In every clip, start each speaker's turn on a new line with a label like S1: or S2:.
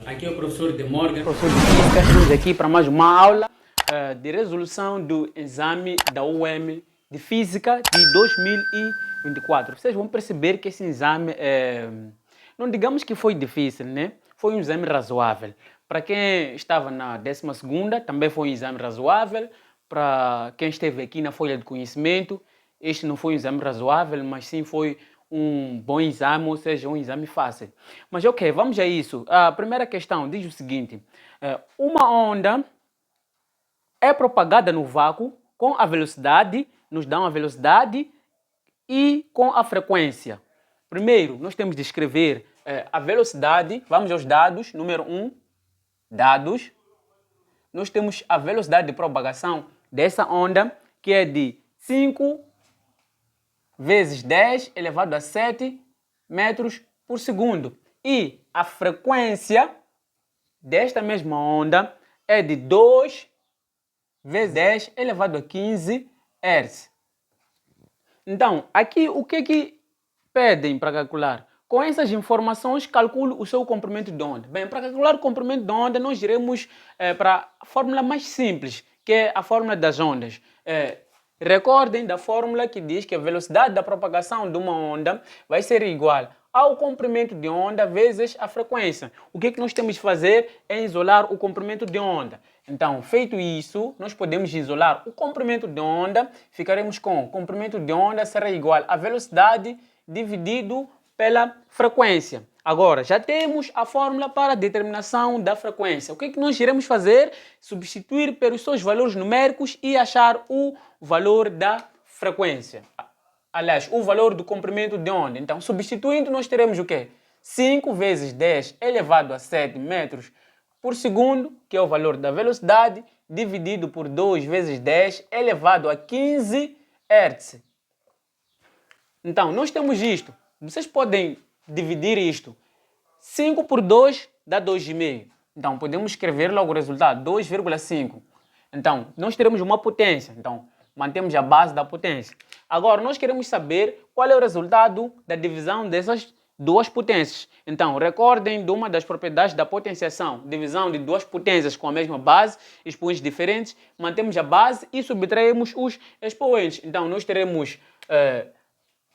S1: Aqui é o professor de Morgan.
S2: Professor de Física, estamos aqui para mais uma aula de resolução do exame da UEM de Física de 2024. Vocês vão perceber que esse exame, não digamos que foi difícil, né? Foi um exame razoável. Para quem estava na 12ª, também foi um exame razoável. Para quem esteve aqui na folha de conhecimento, este não foi um exame razoável, mas sim foi um bom exame, ou seja, um exame fácil. Mas ok, vamos a isso. A primeira questão diz o seguinte: uma onda é propagada no vácuo com a velocidade, nos dão a velocidade e com a frequência. Primeiro, nós temos de escrever a velocidade. Vamos aos dados. Número 1, dados. Nós temos a velocidade de propagação dessa onda, que é de 5 vezes 10 elevado a 7 metros por segundo. E a frequência desta mesma onda é de 2 vezes 10 elevado a 15 Hz. Então, aqui o que pedem para calcular? Com essas informações, calcule o seu comprimento de onda. Bem, para calcular o comprimento de onda, nós iremos para a fórmula mais simples, que é a fórmula das ondas. Recordem da fórmula que diz que a velocidade da propagação de uma onda vai ser igual ao comprimento de onda vezes a frequência. O que nós temos de fazer é isolar o comprimento de onda. Então, feito isso, nós podemos isolar o comprimento de onda. Ficaremos com o comprimento de onda será igual a velocidade dividido pela frequência. Agora, já temos a fórmula para a determinação da frequência. O que nós iremos fazer? Substituir pelos seus valores numéricos e achar o valor da frequência. Aliás, o valor do comprimento de onda. Então, substituindo, nós teremos o quê? 5 vezes 10 elevado a 7 metros por segundo, que é o valor da velocidade, dividido por 2 vezes 10 elevado a 15 Hz. Então, nós temos isto. Vocês podem dividir isto. 5 por 2 dá 2,5. Então, podemos escrever logo o resultado, 2,5. Então, nós teremos uma potência. Então, mantemos a base da potência. Agora, nós queremos saber qual é o resultado da divisão dessas duas potências. Então, recordem de uma das propriedades da potenciação. Divisão de duas potências com a mesma base, expoentes diferentes. Mantemos a base e subtraímos os expoentes. Então, nós teremos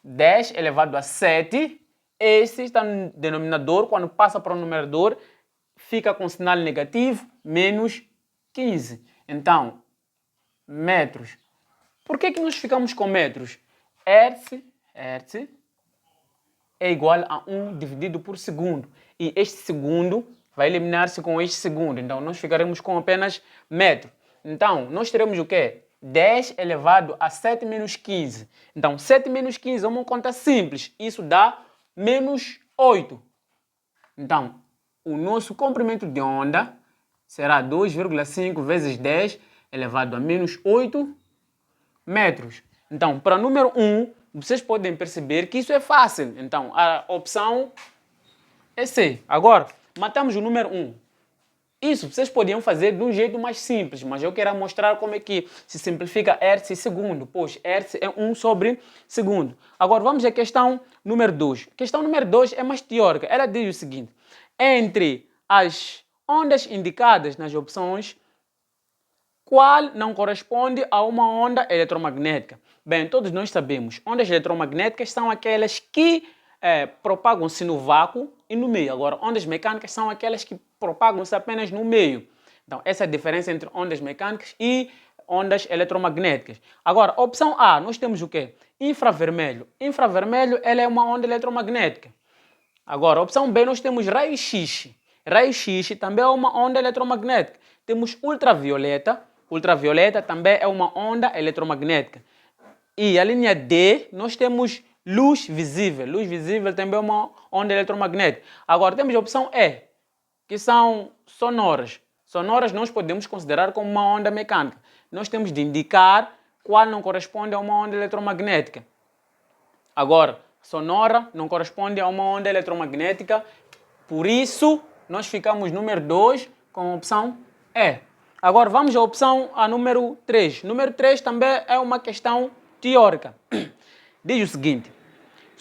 S2: 10 elevado a 7. Esse está no denominador. Quando passa para o numerador, fica com sinal negativo, menos 15. Então, metros. Por que nós ficamos com metros? Hertz é igual a 1 dividido por segundo. E este segundo vai eliminar-se com este segundo. Então, nós ficaremos com apenas metro. Então, nós teremos o quê? 10 elevado a 7 menos 15. Então, 7 menos 15 é uma conta simples. Isso dá menos 8. Então, o nosso comprimento de onda será 2,5 vezes 10 elevado a menos 8 metros. Então, para o número 1, vocês podem perceber que isso é fácil. Então, a opção é C. Agora, matamos o número 1. Isso vocês podiam fazer de um jeito mais simples, mas eu quero mostrar como é que se simplifica Hertz e segundo, pois Hertz é 1 sobre segundo. Agora vamos à questão número 2. A questão número 2 é mais teórica. Ela diz o seguinte: entre as ondas indicadas nas opções, qual não corresponde a uma onda eletromagnética? Bem, todos nós sabemos, ondas eletromagnéticas são aquelas que propagam-se no vácuo e no meio. Agora, ondas mecânicas são aquelas que propagam-se apenas no meio. Então, essa é a diferença entre ondas mecânicas e ondas eletromagnéticas. Agora, opção A, nós temos o quê? Infravermelho. Infravermelho, ela é uma onda eletromagnética. Agora, opção B, nós temos raio-x. Raio-x também é uma onda eletromagnética. Temos ultravioleta. Ultravioleta também é uma onda eletromagnética. E a linha D, nós temos luz visível. Luz visível também é uma onda eletromagnética. Agora temos a opção E, que são sonoras. Sonoras nós podemos considerar como uma onda mecânica. Nós temos de indicar qual não corresponde a uma onda eletromagnética. Agora, sonora não corresponde a uma onda eletromagnética. Por isso, nós ficamos número 2 com a opção E. Agora vamos à opção a número 3. Número 3 também é uma questão teórica. Diz o seguinte: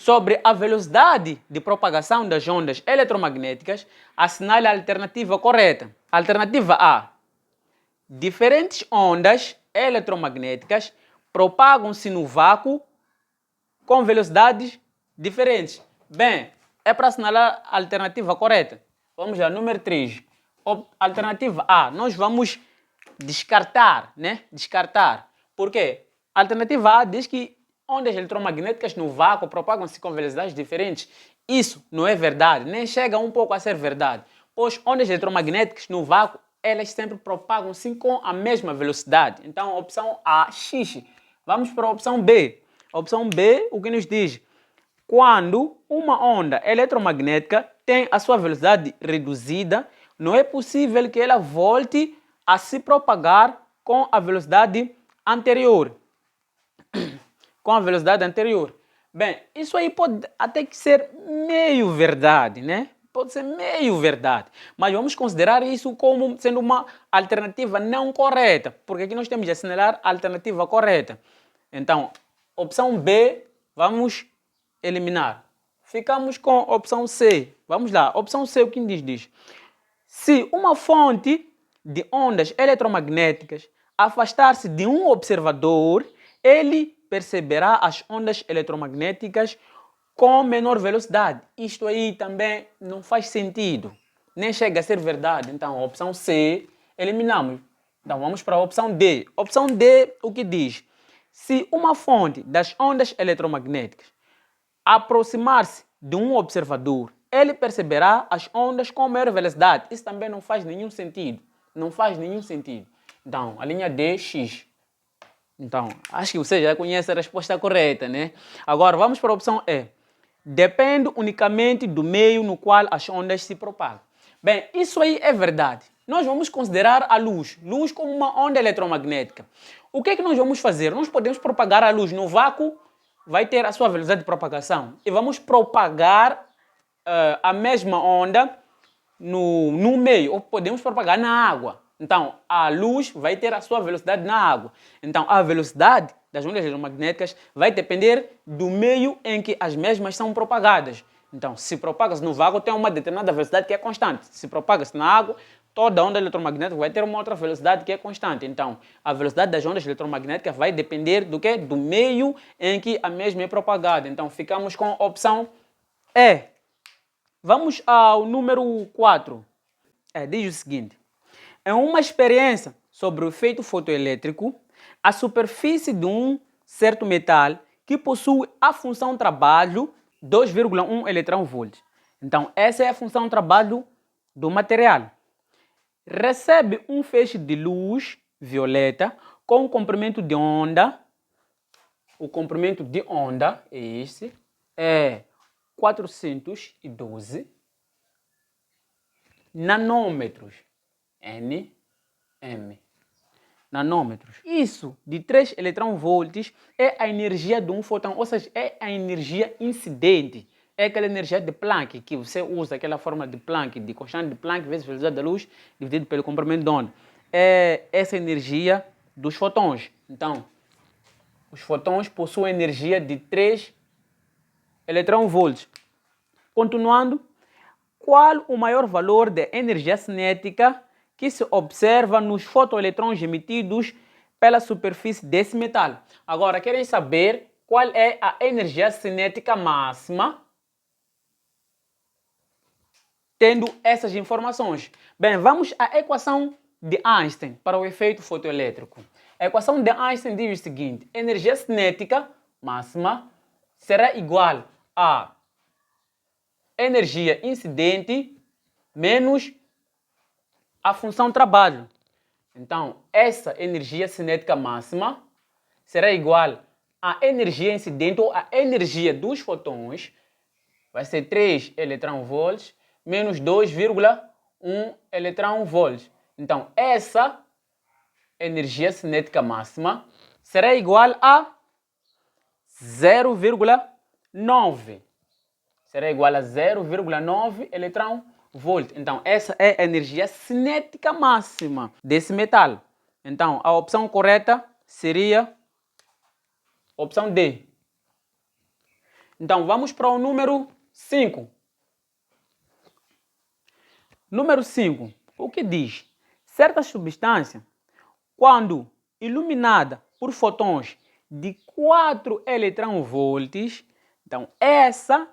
S2: Sobre a velocidade de propagação das ondas eletromagnéticas, assinale a alternativa correta. Alternativa A. Diferentes ondas eletromagnéticas propagam-se no vácuo com velocidades diferentes. Bem, é para assinalar a alternativa correta. Vamos lá, número 3. Alternativa A. Nós vamos descartar, né? Descartar. Por quê? A alternativa A diz que ondas eletromagnéticas no vácuo propagam-se com velocidades diferentes. Isso não é verdade, nem chega um pouco a ser verdade. Pois ondas eletromagnéticas no vácuo, elas sempre propagam-se com a mesma velocidade. Então, opção A, X. Vamos para a opção B. A opção B, o que nos diz? Quando uma onda eletromagnética tem a sua velocidade reduzida, não é possível que ela volte a se propagar com a velocidade anterior. Com a velocidade anterior. Bem, isso aí pode até que ser meio verdade, né? Pode ser meio verdade. Mas vamos considerar isso como sendo uma alternativa não correta, porque aqui nós temos de assinalar a alternativa correta. Então, opção B, vamos eliminar. Ficamos com a opção C. Vamos lá, opção C, o que diz? Se uma fonte de ondas eletromagnéticas afastar-se de um observador, ele perceberá as ondas eletromagnéticas com menor velocidade. Isto aí também não faz sentido, nem chega a ser verdade. Então, a opção C, eliminamos. Então, vamos para a opção D. Opção D, o que diz? Se uma fonte das ondas eletromagnéticas aproximar-se de um observador, ele perceberá as ondas com maior velocidade. Isso também não faz nenhum sentido. Não faz nenhum sentido. Então, a linha D, X. Então, acho que você já conhece a resposta correta, né? Agora, vamos para a opção E. Depende unicamente do meio no qual as ondas se propagam. Bem, isso aí é verdade. Nós vamos considerar a luz como uma onda eletromagnética. O que é que nós vamos fazer? Nós podemos propagar a luz no vácuo, vai ter a sua velocidade de propagação. E vamos propagar a mesma onda no meio, ou podemos propagar na água. Então, a luz vai ter a sua velocidade na água. Então, a velocidade das ondas eletromagnéticas vai depender do meio em que as mesmas são propagadas. Então, se propaga-se no vácuo, tem uma determinada velocidade que é constante. Se propaga-se na água, toda onda eletromagnética vai ter uma outra velocidade que é constante. Então, a velocidade das ondas eletromagnéticas vai depender do quê? Do meio em que a mesma é propagada. Então, ficamos com a opção E. Vamos ao número 4. Diz o seguinte. Em uma experiência sobre o efeito fotoelétrico, a superfície de um certo metal que possui a função trabalho 2,1 eV. Então, essa é a função trabalho do material. Recebe um feixe de luz violeta com um comprimento de onda. O comprimento de onda é esse. É 412 nanômetros. nm. Nanômetros. Isso de 3 eletronvolts é a energia de um fóton, ou seja, é a energia incidente. É aquela energia de Planck que você usa, aquela fórmula de Planck, de constante de Planck vezes velocidade da luz dividido pelo comprimento de onda. É essa energia dos fótons. Então, os fótons possuem energia de 3 eletronvolts. Continuando, qual o maior valor de energia cinética que se observa nos fotoeletrões emitidos pela superfície desse metal? Agora, querem saber qual é a energia cinética máxima tendo essas informações? Bem, vamos à equação de Einstein para o efeito fotoelétrico. A equação de Einstein diz o seguinte: energia cinética máxima será igual a energia incidente menos a função trabalho. Então, essa energia cinética máxima será igual à energia incidente ou à energia dos fotões, vai ser 3 eletronvolts menos 2,1 eletronvolts. Então, essa energia cinética máxima será igual a 0,9. Será igual a 0,9 eletronvolts. Então, essa é a energia cinética máxima desse metal. Então, a opção correta seria a opção D. Então, vamos para o número 5. Número 5, o que diz? Certa substância, quando iluminada por fotões de 4 eletronvolts, então essa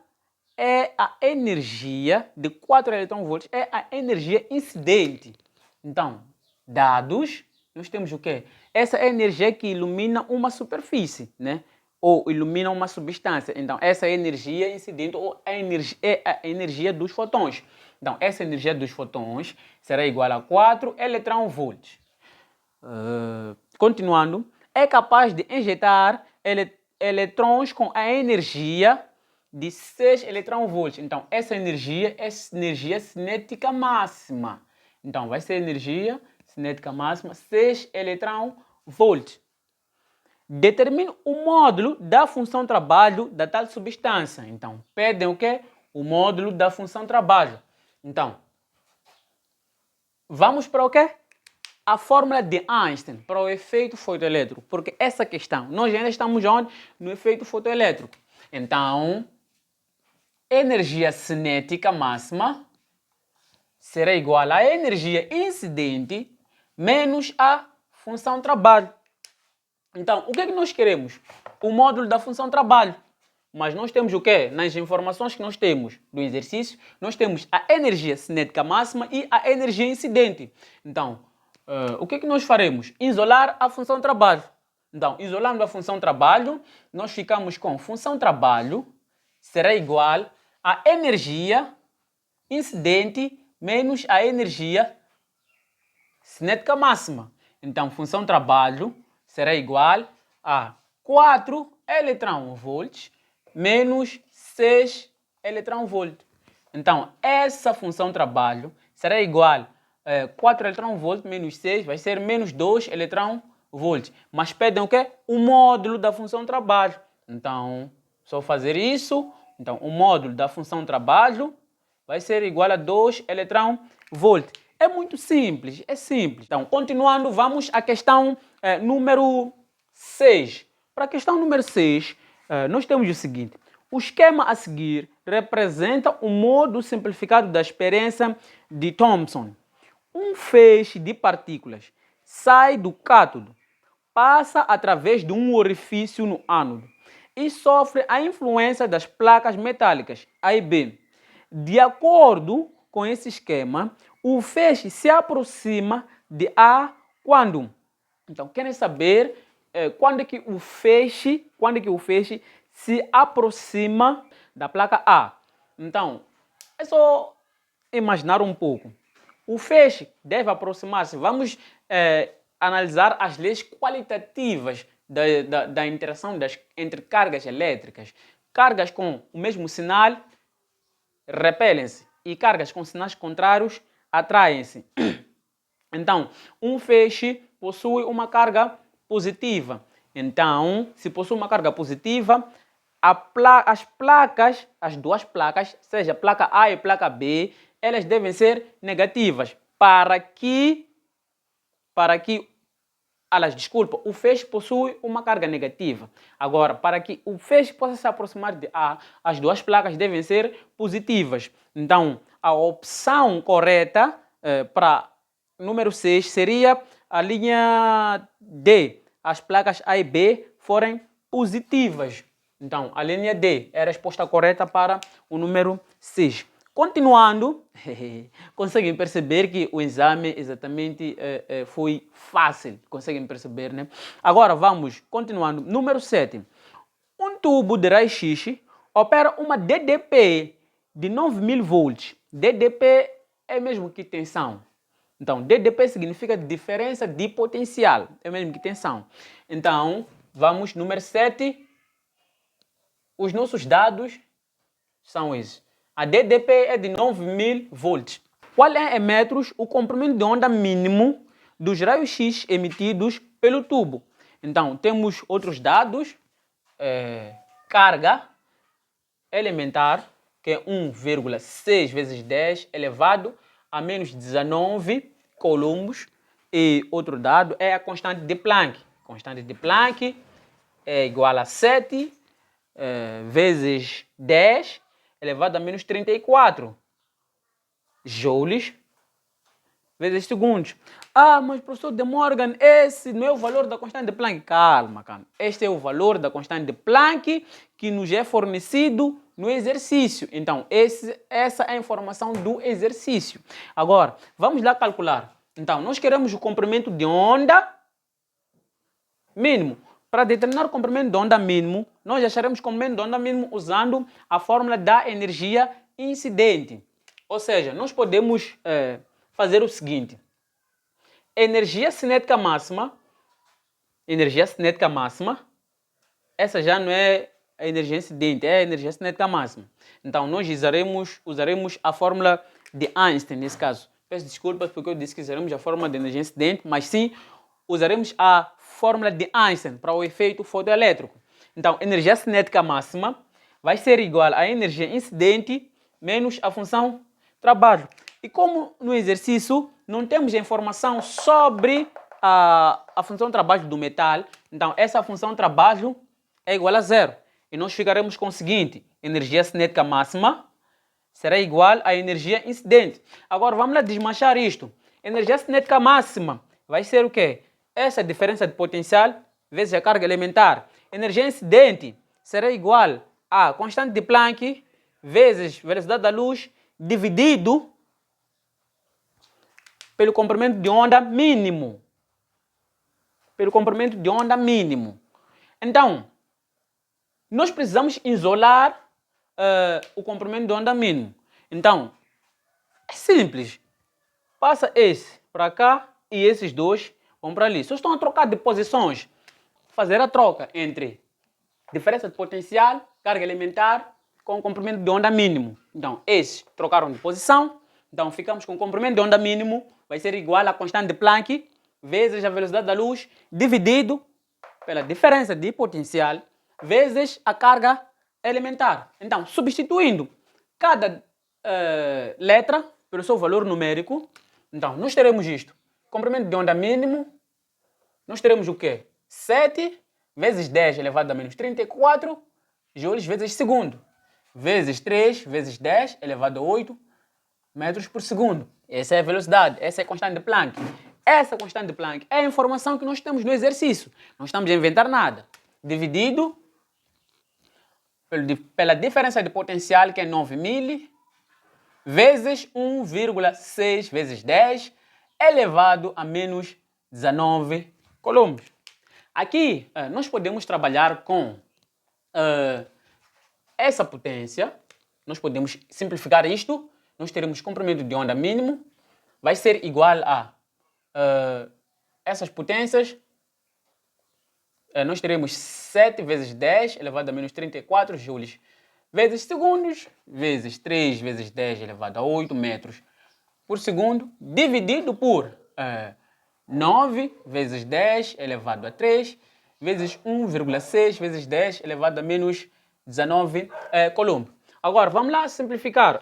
S2: é a energia de 4 eletronvolts, é a energia incidente. Então, dados, nós temos o quê? Essa é a energia que ilumina uma superfície, né? Ou ilumina uma substância. Então, essa é a energia incidente ou é a energia dos fotões. Então, essa energia dos fotões será igual a 4 eletronvolts. Continuando, é capaz de injetar eletrons com a energia de 6 eletronvolts. Então, essa energia é energia cinética máxima. Então, vai ser energia cinética máxima 6 eletronvolts. Determine o módulo da função trabalho da tal substância. Então, pedem o quê? O módulo da função trabalho. Então, vamos para o quê? A fórmula de Einstein para o efeito fotoelétrico. Porque essa questão, nós ainda estamos onde? No efeito fotoelétrico. Então, energia cinética máxima será igual à energia incidente menos a função trabalho. Então, o que é que nós queremos? O módulo da função trabalho. Mas nós temos o quê? Nas informações que nós temos do exercício, nós temos a energia cinética máxima e a energia incidente. Então, o que é que nós faremos? Isolar a função trabalho. Então, isolando a função trabalho, nós ficamos com função trabalho será igual a energia incidente menos a energia cinética máxima. Então, função trabalho será igual a 4 eletronvolts menos 6 eletronvolts. Então, essa função trabalho será igual a 4 eletronvolts menos 6, vai ser menos 2 eletronvolts. Mas pedem o quê? O módulo da função trabalho. Então, só fazer isso. Então, o módulo da função trabalho vai ser igual a 2 eletronvolts. É muito simples, é simples. Então, continuando, vamos à questão número 6. Para a questão número 6, nós temos o seguinte. O esquema a seguir representa o modo simplificado da experiência de Thomson. Um feixe de partículas sai do cátodo, passa através de um orifício no ânodo e sofre a influência das placas metálicas A e B. De acordo com esse esquema, o feixe se aproxima de A quando? Então, querem saber quando é que o feixe se aproxima da placa A. Então, é só imaginar um pouco. O feixe deve aproximar-se. Vamos analisar as leis qualitativas da interação entre cargas elétricas. Cargas com o mesmo sinal repelem-se e cargas com sinais contrários atraem-se. Então, um feixe possui uma carga positiva. Então, se possui uma carga positiva, as duas placas, seja placa A e placa B, elas devem ser negativas para que o feixe possui uma carga negativa. Agora, para que o feixe possa se aproximar de A, as duas placas devem ser positivas. Então, a opção correta para número 6 seria a linha D. As placas A e B forem positivas. Então, a linha D é a resposta correta para o número 6. Continuando, conseguem perceber que o exame exatamente foi fácil. Conseguem perceber, né? Agora vamos, continuando. Número 7. Um tubo de raio-x opera uma DDP de 9.000 volts. DDP é mesmo que tensão. Então, DDP significa diferença de potencial. É mesmo que tensão. Então, vamos, número 7. Os nossos dados são esses. A DDP é de 9.000 volts. Qual é em metros o comprimento de onda mínimo dos raios-x emitidos pelo tubo? Então, temos outros dados. Carga elementar, que é 1,6 vezes 10 elevado a menos 19 coulombs. E outro dado é a constante de Planck. A constante de Planck é igual a 7 vezes 10 elevado a menos 34 joules vezes segundos. Ah, mas professor De Morgan, esse não é o valor da constante de Planck. Calma, calma. Este é o valor da constante de Planck que nos é fornecido no exercício. Então, essa é a informação do exercício. Agora, vamos lá calcular. Então, nós queremos o comprimento de onda mínimo. Para determinar o comprimento de onda mínimo, nós acharemos o comprimento de onda mínimo usando a fórmula da energia incidente. Ou seja, nós podemos fazer o seguinte. Energia cinética máxima, essa já não é a energia incidente, é a energia cinética máxima. Então, nós usaremos a fórmula de Einstein nesse caso. Peço desculpas porque eu disse que usaremos a fórmula de energia incidente, mas sim, usaremos a fórmula de Einstein para o efeito fotoelétrico. Então, energia cinética máxima vai ser igual à energia incidente menos a função trabalho. E como no exercício não temos informação sobre a função trabalho do metal, então essa função trabalho é igual a zero. E nós ficaremos com o seguinte, energia cinética máxima será igual à energia incidente. Agora vamos lá desmanchar isto. Energia cinética máxima vai ser o quê? Essa diferença de potencial vezes a carga elementar. Energia incidente será igual a constante de Planck vezes velocidade da luz dividido pelo comprimento de onda mínimo. Então, nós precisamos isolar o comprimento de onda mínimo. Então, é simples. Passa esse para cá e esses dois vão para ali. Só estão a trocar de posições. Fazer a troca entre diferença de potencial, carga elementar, com comprimento de onda mínimo. Então, esses trocaram de posição. Então, ficamos com o comprimento de onda mínimo, vai ser igual à constante de Planck, vezes a velocidade da luz, dividido pela diferença de potencial, vezes a carga elementar. Então, substituindo cada letra pelo seu valor numérico, então, nós teremos isto. Comprimento de onda mínimo, nós teremos o quê? 7 vezes 10 elevado a menos 34 joules vezes segundo, vezes 3 vezes 10 elevado a 8 metros por segundo. Essa é a velocidade, essa é a constante de Planck. Essa constante de Planck é a informação que nós temos no exercício. Não estamos a inventar nada. Dividido pela diferença de potencial, que é 9.000, vezes 1,6 vezes 10 elevado a menos 19 coulombs. Aqui, nós podemos trabalhar com essa potência. Nós podemos simplificar isto. Nós teremos comprimento de onda mínimo. Vai ser igual a essas potências. Nós teremos 7 vezes 10 elevado a menos 34 joules vezes segundos, vezes 3 vezes 10 elevado a 8 metros por segundo, dividido por 9 vezes 10 elevado a 3, vezes 1,6 vezes 10 elevado a menos 19 coulomb. Agora, vamos lá simplificar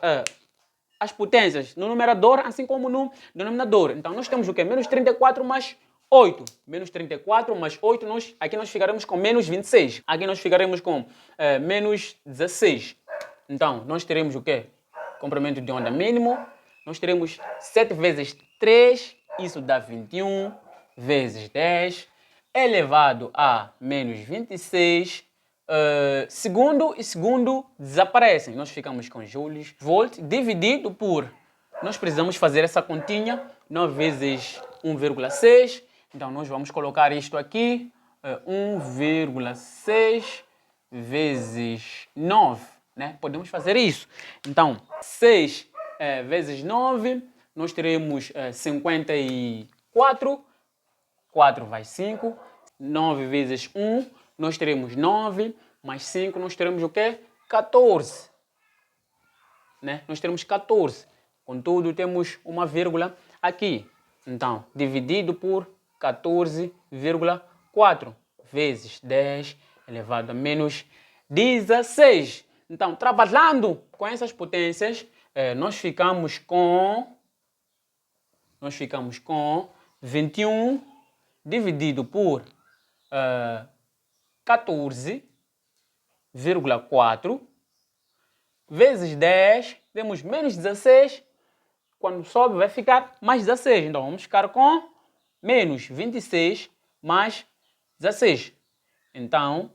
S2: as potências no numerador, assim como no denominador. Então, nós temos o quê? Menos 34 mais 8. Menos 34 mais 8, aqui nós ficaremos com menos 26. Aqui nós ficaremos com menos 16. Então, nós teremos o quê? Comprimento de onda mínimo. Nós teremos 7 vezes 3, isso dá 21, vezes 10, elevado a menos 26. Segundo e segundo desaparecem. Nós ficamos com joules, volt, dividido por... Nós precisamos fazer essa continha, 9 vezes 1,6. Então, nós vamos colocar isto aqui, 1,6 vezes 9, né? Podemos fazer isso. Então, 6 vezes 9, nós teremos 54, 4 vai 5, 9 vezes 1, nós teremos 9, mais 5, nós teremos o quê? 14. Né? Nós teremos 14. Contudo, temos uma vírgula aqui. Então, dividido por 14,4 vezes 10 elevado a menos 16. Então, trabalhando com essas potências, nós ficamos com 21 dividido por 14 14,4 vezes 10, temos menos 16, quando sobe vai ficar mais 16. Então vamos ficar com menos 26 mais 16. Então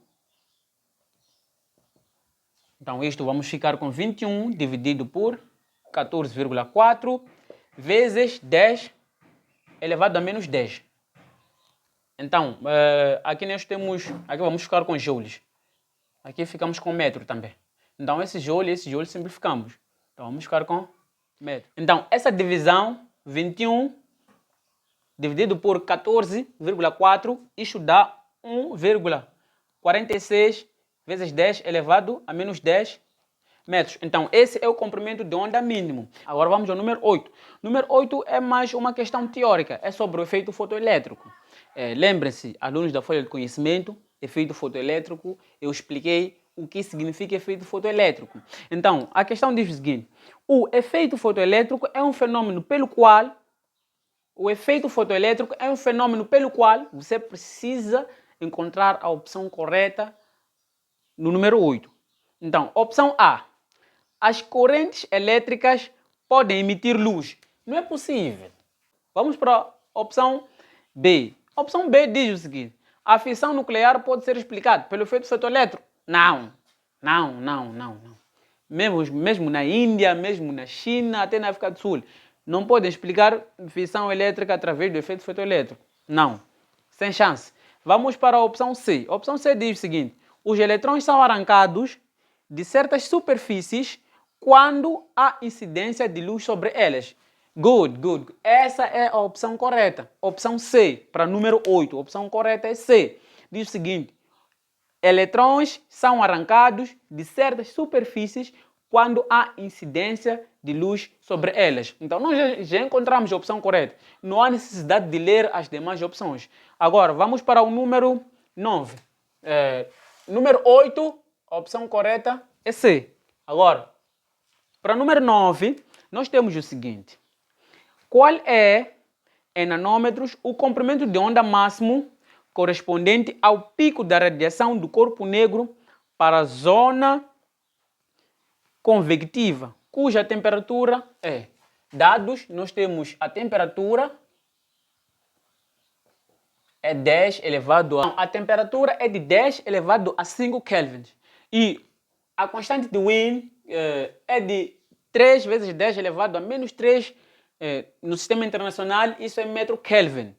S2: isto vamos ficar com 21 dividido por 14,4 vezes 10 elevado a menos 10. Então, aqui nós temos, aqui vamos ficar com joules. Aqui ficamos com metro também. Então, esse joule simplificamos. Então, vamos ficar com metro. Então, essa divisão, 21 dividido por 14,4, isto dá 1,46 vezes 10 elevado a menos 10 metros. Então, esse é o comprimento de onda mínimo. Agora vamos ao número 8. Número 8 é mais uma questão teórica, é sobre o efeito fotoelétrico. Lembrem-se, alunos da folha de conhecimento, efeito fotoelétrico, eu expliquei o que significa efeito fotoelétrico. Então, a questão diz o seguinte: o efeito fotoelétrico é um fenômeno pelo qual você precisa encontrar a opção correta no número 8. Então, opção A: as correntes elétricas podem emitir luz. Não é possível. Vamos para a opção B. A opção B diz o seguinte: a fissão nuclear pode ser explicada pelo efeito fotoelétrico. Não. Mesmo na Índia, mesmo na China, até na África do Sul, não podem explicar fissão elétrica através do efeito fotoelétrico. Não. Sem chance. Vamos para a opção C. A opção C diz o seguinte: os elétrons são arrancados de certas superfícies quando há incidência de luz sobre elas. Good. Essa é a opção correta. Opção C, para número 8. A opção correta é C. Diz o seguinte: eletrões são arrancados de certas superfícies quando há incidência de luz sobre elas. Então, nós já encontramos a opção correta. Não há necessidade de ler as demais opções. Agora, vamos para o número 9. Número 8, a opção correta é C. Agora, para o número 9, nós temos o seguinte: qual é, em nanômetros, o comprimento de onda máximo correspondente ao pico da radiação do corpo negro para a zona convectiva, cuja temperatura é? Dados, nós temos a temperatura é 10 elevado a... A temperatura é de 10 elevado a 5 Kelvin. E a constante de Wien é de 3 vezes 10 elevado a menos 3 no sistema internacional, isso é metro Kelvin.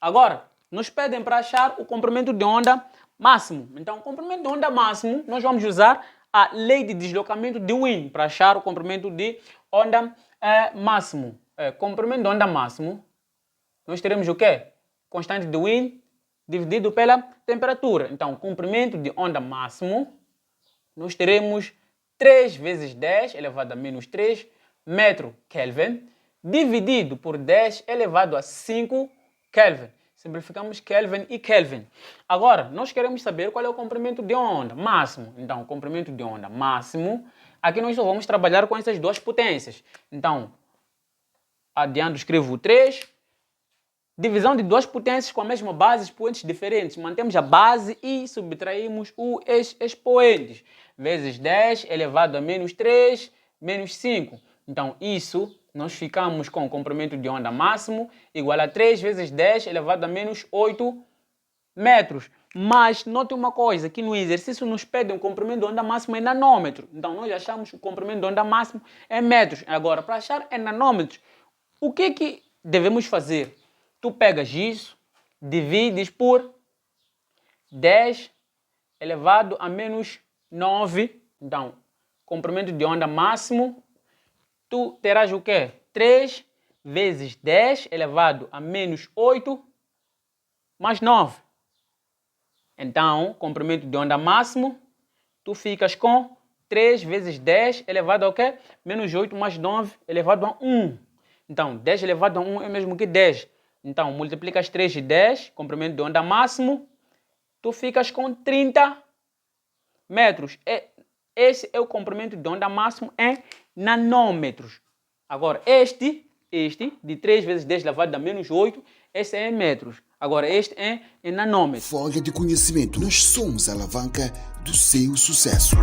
S2: Agora, nos pedem para achar o comprimento de onda máximo. Então, o comprimento de onda máximo, nós vamos usar a lei de deslocamento de Wien para achar o comprimento de onda máximo. Comprimento de onda máximo, nós teremos o quê? Constante de Wien dividido pela temperatura. Então, comprimento de onda máximo, nós teremos 3 vezes 10 elevado a menos 3 metro Kelvin, dividido por 10 elevado a 5 Kelvin. Simplificamos Kelvin e Kelvin. Agora, nós queremos saber qual é o comprimento de onda máximo. Então, comprimento de onda máximo, aqui nós só vamos trabalhar com essas duas potências. Então, adiante escrevo 3. Divisão de duas potências com a mesma base, expoentes diferentes. Mantemos a base e subtraímos os expoentes. Vezes 10 elevado a menos 3, menos 5. Então, isso, nós ficamos com o comprimento de onda máximo igual a 3 vezes 10 elevado a menos 8 metros. Mas, note uma coisa, que no exercício nos pede um comprimento de onda máximo em nanômetro. Então, nós achamos que o comprimento de onda máximo é metros. Agora, para achar em nanômetros, o que devemos fazer? Tu pegas isso, divides por 10 elevado a menos 9. Então, comprimento de onda máximo, tu terás o quê? 3 vezes 10 elevado a menos 8 mais 9. Então, comprimento de onda máximo, tu ficas com 3 vezes 10 elevado ao quê? Menos 8 mais 9 elevado a 1. Então, 10 elevado a 1 é o mesmo que 10. Então, multiplicas 3 e 10, comprimento de onda máximo, tu ficas com 30 metros. Esse é o comprimento de onda máximo em nanômetros. Agora, este este, de 3 vezes 10 elevado a menos 8, esse é em metros. Agora, este é em nanômetros.
S1: Folha de conhecimento. Nós somos a alavanca do seu sucesso.